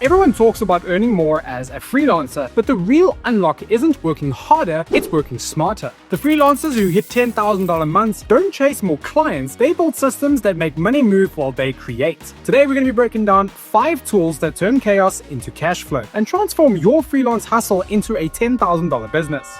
Everyone talks about earning more as a freelancer, but the real unlock isn't working harder, it's working smarter. The freelancers who hit $10,000 months don't chase more clients, they build systems that make money move while they create. Today we're going to be breaking down 5 tools that turn chaos into cash flow and transform your freelance hustle into a $10,000 business.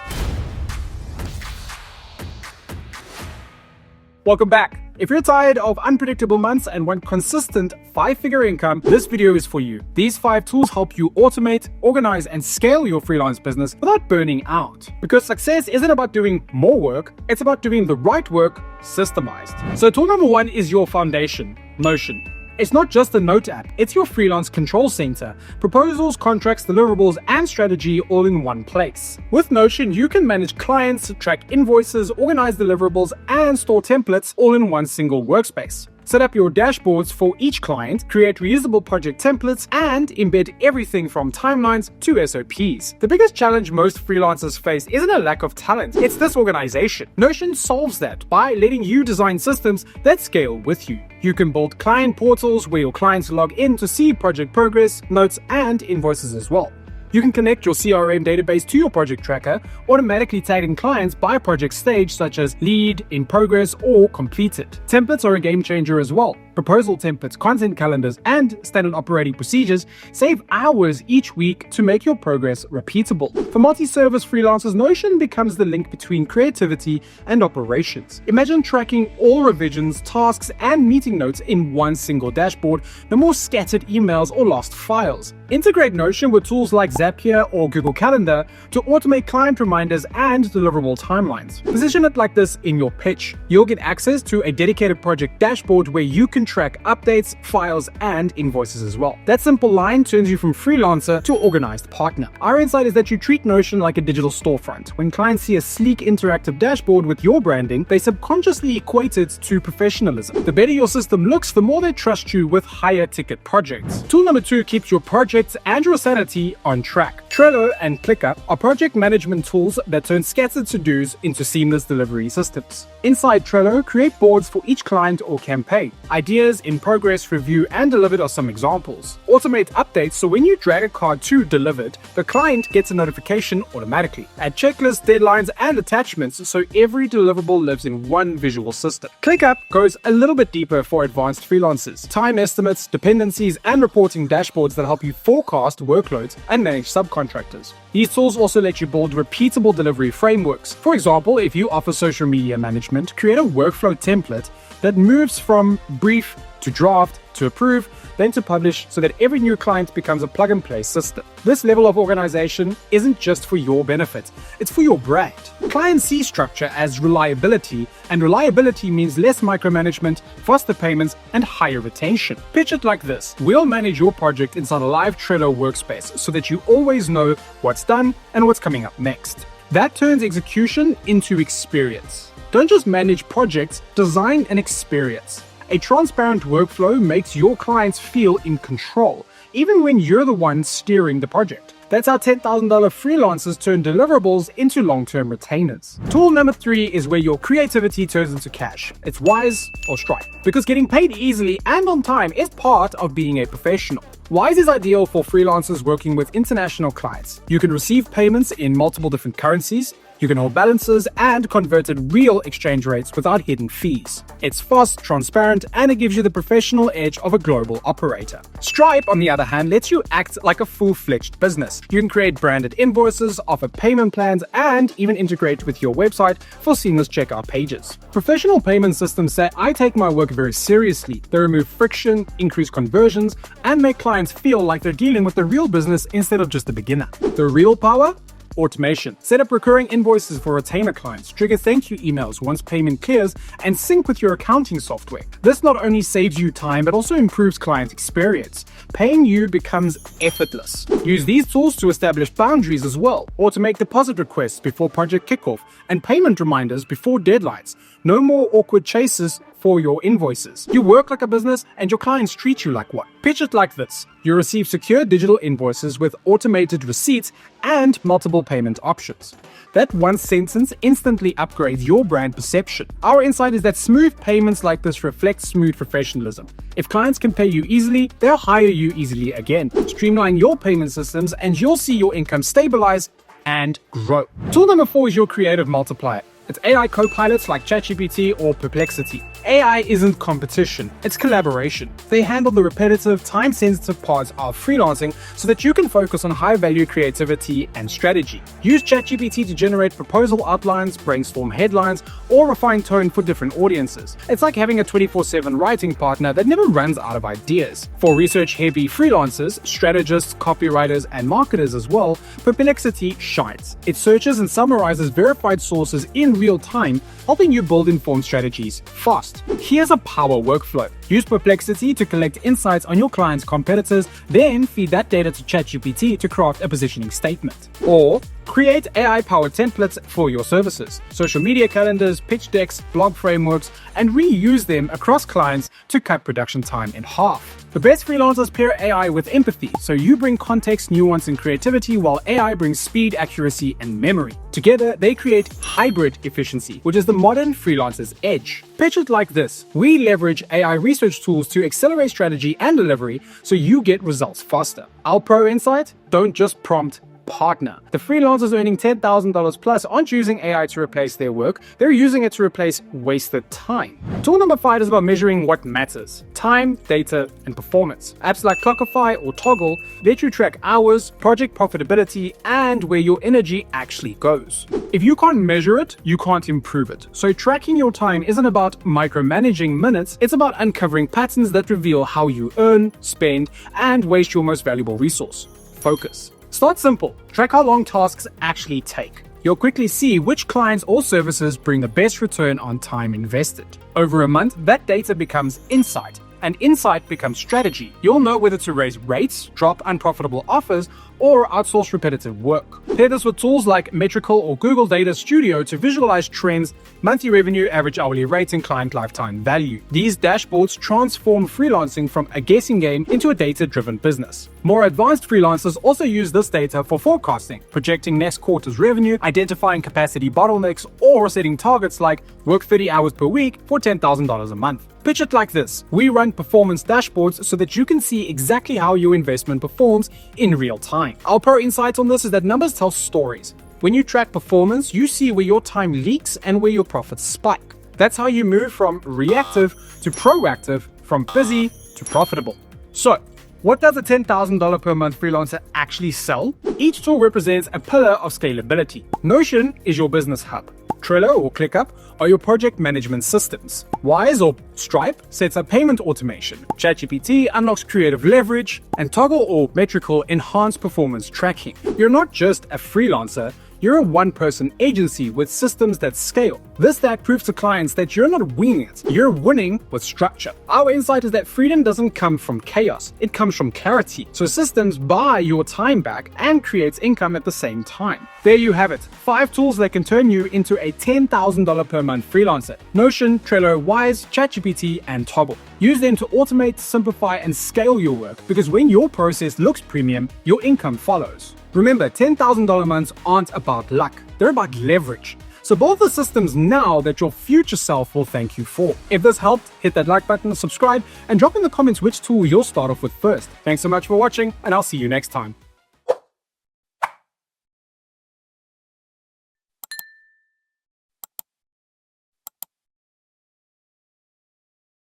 Welcome back. If you're tired of unpredictable months and want consistent 5-figure income, this video is for you. These 5 tools help you automate, organize, and scale your freelance business without burning out. Because success isn't about doing more work, it's about doing the right work systemized. So tool number 1 is your foundation, Notion. It's not just a note app, it's your freelance control center. Proposals, contracts, deliverables, and strategy all in one place. With Notion, you can manage clients, track invoices, organize deliverables, and store templates all in one single workspace. Set up your dashboards for each client, create reusable project templates, and embed everything from timelines to SOPs. The biggest challenge most freelancers face isn't a lack of talent, it's disorganization. Notion solves that by letting you design systems that scale with you. You can build client portals where your clients log in to see project progress, notes, and invoices as well. You can connect your CRM database to your project tracker, automatically tagging clients by project stage such as lead, in progress, or completed. Templates are a game changer as well. Proposal templates, content calendars, and standard operating procedures save hours each week to make your progress repeatable. For multi-service freelancers, Notion becomes the link between creativity and operations. Imagine tracking all revisions, tasks, and meeting notes in one single dashboard, no more scattered emails or lost files. Integrate Notion with tools like Zapier or Google Calendar to automate client reminders and deliverable timelines. Position it like this in your pitch. You'll get access to a dedicated project dashboard where you can track updates, files, and invoices as well. That simple line turns you from freelancer to organized partner. Our insight is that you treat Notion like a digital storefront. When clients see a sleek interactive dashboard with your branding, they subconsciously equate it to professionalism. The better your system looks, the more they trust you with higher ticket projects. Tool number 2 keeps your projects and your sanity on track. Trello and ClickUp are project management tools that turn scattered to-dos into seamless delivery systems. Inside Trello, create boards for each client or campaign. Ideas, in progress, review, and delivered are some examples. Automate updates so when you drag a card to delivered, the client gets a notification automatically. Add checklists, deadlines, and attachments so every deliverable lives in one visual system. ClickUp goes a little bit deeper for advanced freelancers. Time estimates, dependencies, and reporting dashboards that help you forecast workloads and manage subcontractors. These tools also let you build repeatable delivery frameworks. For example, if you offer social media management, create a workflow template that moves from brief to draft to approve, then to publish so that every new client becomes a plug-and-play system. This level of organization isn't just for your benefit, it's for your brand. Clients see structure as reliability, and reliability means less micromanagement, faster payments, and higher retention. Pitch it like this. We'll manage your project inside a live Trello workspace so that you always know what's done and what's coming up next. That turns execution into experience. Don't just manage projects, design an experience. A transparent workflow makes your clients feel in control, even when you're the one steering the project. That's how $10,000 freelancers turn deliverables into long-term retainers. Tool number 3 is where your creativity turns into cash. It's Wise or Stripe. Because getting paid easily and on time is part of being a professional. Wise is ideal for freelancers working with international clients. You can receive payments in multiple different currencies, you can hold balances and convert at real exchange rates without hidden fees. It's fast, transparent, and it gives you the professional edge of a global operator. Stripe, on the other hand, lets you act like a full-fledged business. You can create branded invoices, offer payment plans, and even integrate with your website for seamless checkout pages. Professional payment systems say, I take my work very seriously. They remove friction, increase conversions, and make clients feel like they're dealing with a real business instead of just a beginner. The real power? Automation. Set up recurring invoices for retainer clients, trigger thank you emails once payment clears, and sync with your accounting software. This not only saves you time, but also improves client experience. Paying you becomes effortless. Use these tools to establish boundaries as well. Automate deposit requests before project kickoff and payment reminders before deadlines. No more awkward chases, for your invoices. You work like a business and your clients treat you like one. Pitch it like this. You receive secure digital invoices with automated receipts and multiple payment options. That one sentence instantly upgrades your brand perception. Our insight is that smooth payments like this reflect smooth professionalism. If clients can pay you easily, they'll hire you easily again. Streamline your payment systems and you'll see your income stabilize and grow. Tool number 4 is your creative multiplier. It's AI co-pilots like ChatGPT or Perplexity. AI isn't competition, it's collaboration. They handle the repetitive, time-sensitive parts of freelancing so that you can focus on high-value creativity and strategy. Use ChatGPT to generate proposal outlines, brainstorm headlines, or refine tone for different audiences. It's like having a 24/7 writing partner that never runs out of ideas. For research-heavy freelancers, strategists, copywriters, and marketers as well, Perplexity shines. It searches and summarizes verified sources in real time, helping you build informed strategies fast. Here's a power workflow. Use Perplexity to collect insights on your client's competitors, then feed that data to ChatGPT to craft a positioning statement. Or create AI-powered templates for your services, social media calendars, pitch decks, blog frameworks, and reuse them across clients to cut production time in half. The best freelancers pair AI with empathy, so you bring context, nuance, and creativity while AI brings speed, accuracy, and memory. Together, they create hybrid efficiency, which is the modern freelancer's edge. Pitch it like this. We leverage AI research tools to accelerate strategy and delivery so you get results faster. Our pro insight? Don't just prompt, partner. The freelancers earning $10,000 plus aren't using AI to replace their work, they're using it to replace wasted time. Tool number 5 is about measuring what matters: time, data, and performance. Apps like ClickUp or Toggle let you track hours, project profitability, and where your energy actually goes. If you can't measure it, you can't improve it. So tracking your time isn't about micromanaging minutes, it's about uncovering patterns that reveal how you earn, spend, and waste your most valuable resource: focus. Start simple. Track how long tasks actually take. You'll quickly see which clients or services bring the best return on time invested. Over a month, that data becomes insight, and insight becomes strategy. You'll know whether to raise rates, drop unprofitable offers, or outsource repetitive work. Pair this with tools like Metrical or Google Data Studio to visualize trends, monthly revenue, average hourly rate, and client lifetime value. These dashboards transform freelancing from a guessing game into a data-driven business. More advanced freelancers also use this data for forecasting, projecting next quarter's revenue, identifying capacity bottlenecks, or setting targets like work 30 hours per week for $10,000 a month. Pitch it like this. We run performance dashboards so that you can see exactly how your investment performs in real time. Our pro insight on this is that numbers tell stories. When you track performance, you see where your time leaks and where your profits spike. That's how you move from reactive to proactive, from busy to profitable. So, what does a $10,000 per month freelancer actually sell? Each tool represents a pillar of scalability. Notion is your business hub. Trello or ClickUp are your project management systems. Wise or Stripe sets up payment automation. ChatGPT unlocks creative leverage, and Toggle or Metrical enhance performance tracking. You're not just a freelancer, you're a one-person agency with systems that scale. This stack proves to clients that you're not winging it, you're winning with structure. Our insight is that freedom doesn't come from chaos, it comes from clarity. So systems buy your time back and creates income at the same time. There you have it, 5 tools that can turn you into a $10,000 per month freelancer: Notion, Trello, Wise, ChatGPT, and Toggle. Use them to automate, simplify, and scale your work, because when your process looks premium, your income follows. Remember, $10,000 months aren't about luck, they're about leverage. So build the systems now that your future self will thank you for. If this helped, hit that like button, subscribe, and drop in the comments which tool you'll start off with first. Thanks so much for watching, and I'll see you next time.